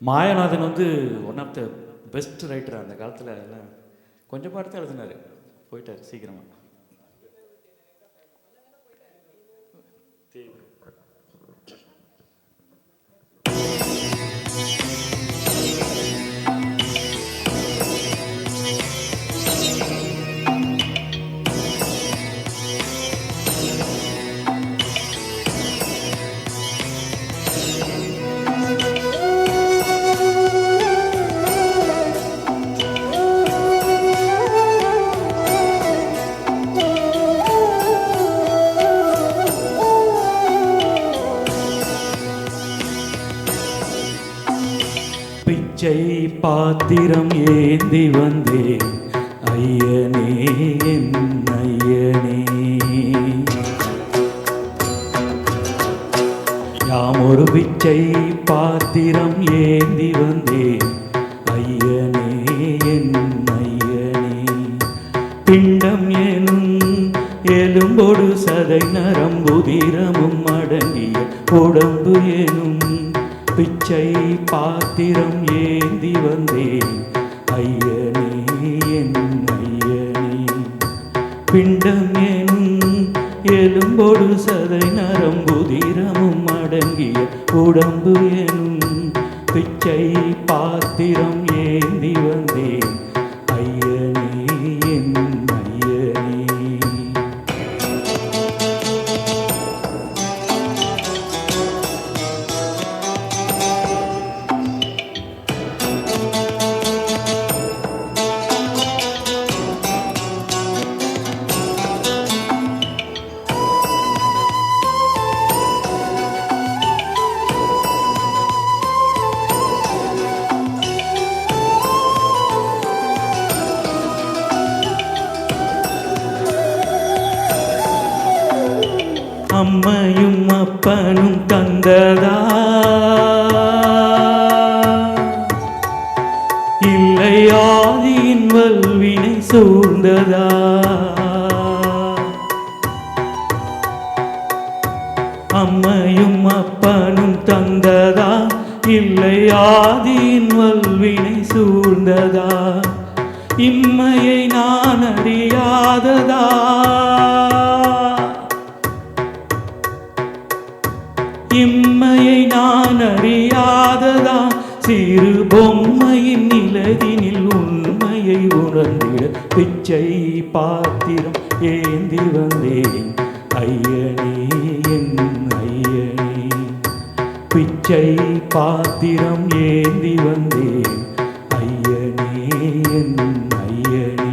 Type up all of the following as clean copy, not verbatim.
மாயநாதன் வந்து one of the best writer அந்த காலத்தில். எல்லாம் கொஞ்சம் பாடத்தை எழுதினார், போயிட்டார் சீக்கிரமாக. பிச்சை பாத்திரம் ஏந்தி வந்தேன் ஐயனே என் ஐயனே, யாமொரு பிச்சை பாத்திரம் ஏந்தி வந்தேன் ஐயனே என் ஐயனே, பிண்டம் எனும் எலும்பொடு சதை நரம்புதிரமும் அடங்கிய உடம்பு எனும் பிச்சை பாத்திரம் ஏந்தி வந்தேன் ஐயனே என் ஐயனே, பிண்டம் எனும் எலும்பொடு சதை நரம்புதிரமும் அடங்கிய உடம்பு எனும் பிச்சை பாத்திரம் ஏந்தி வந்தேன் ஐயனே என் ஐயனே. அம்மையும் அப்பனும் தந்ததா இல்லை ஆதியின் வல்வினை சூழ்ந்ததா, அம்மையும் அப்பனும் தந்ததா இல்லை ஆதியின் வல்வினை சூழ்ந்ததா, இம்மையை நான் அறியாததா, இம்மையை நான் அறியாததா, சிறு பொம்மையின் நிலதினில் உண்மையை உணர்ந்திட பிச்சை பாத்திரம் ஏந்தி வந்தேன் ஐயனே என் ஐயனே, பிச்சை பாத்திரம் ஏந்தி வந்தேன் ஐயனே என் ஐயனே.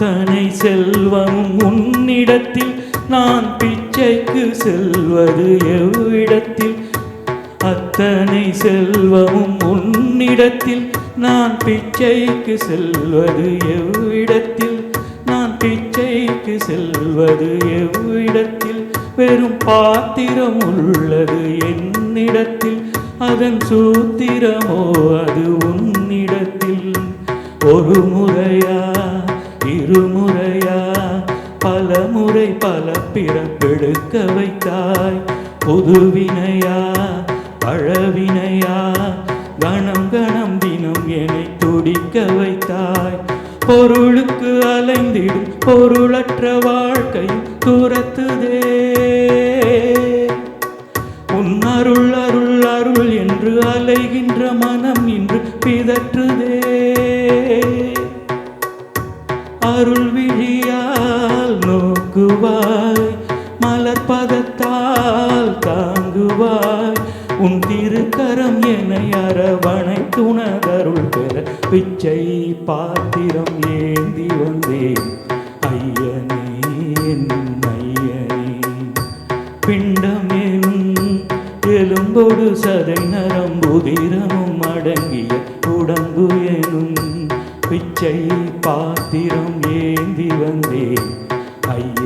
அத்தனை செல்வமும் உன்னிடத்தில் நான் பிச்சைக்கு செல்வது எவ்விடத்தில், அத்தனை செல்வமும் உன்னிடத்தில் நான் பிச்சைக்கு செல்வது எவ்விடத்தில், நான் பிச்சைக்கு செல்வது எவ்விடத்தில், வெறும் பாத்திரம் உள்ளது என்னிடத்தில், அதன் சூத்திரமோ அது உன்னிடத்தில். ஒரு முறையா இருமுறையா பல முறை பல பிறப்பெடுக்க வைத்தாய், புதுவினையா பழவினையா கணம் கணம் தினம் என்னை துடிக்க வைத்தாய், பொருளுக்கு அலைந்திடும் பொருளற்ற வாழ்க்கை துரத்துதே, உன் அருள் அருள் அருள் என்று அலைகின்ற மனம் இன்று பிதற்றுதே, அருள் விழியால் நோக்குவாய் மலர் பதத்தால் தாங்குவாய், உன் திருக்கரம் என்னை அரவணைத்து உனதருள் பெற பிச்சை பாத்திரம் ஏந்தி வந்தேன் ஐயனே என் ஐயனே, பிண்டம் எனும் எழும் எலும்போடு சதை நரம்புதிரமும் அடங்கிய உடம்பு எனும் பிச்சை பாத்திரம் ஏந்தி வந்தேன் ஐயா.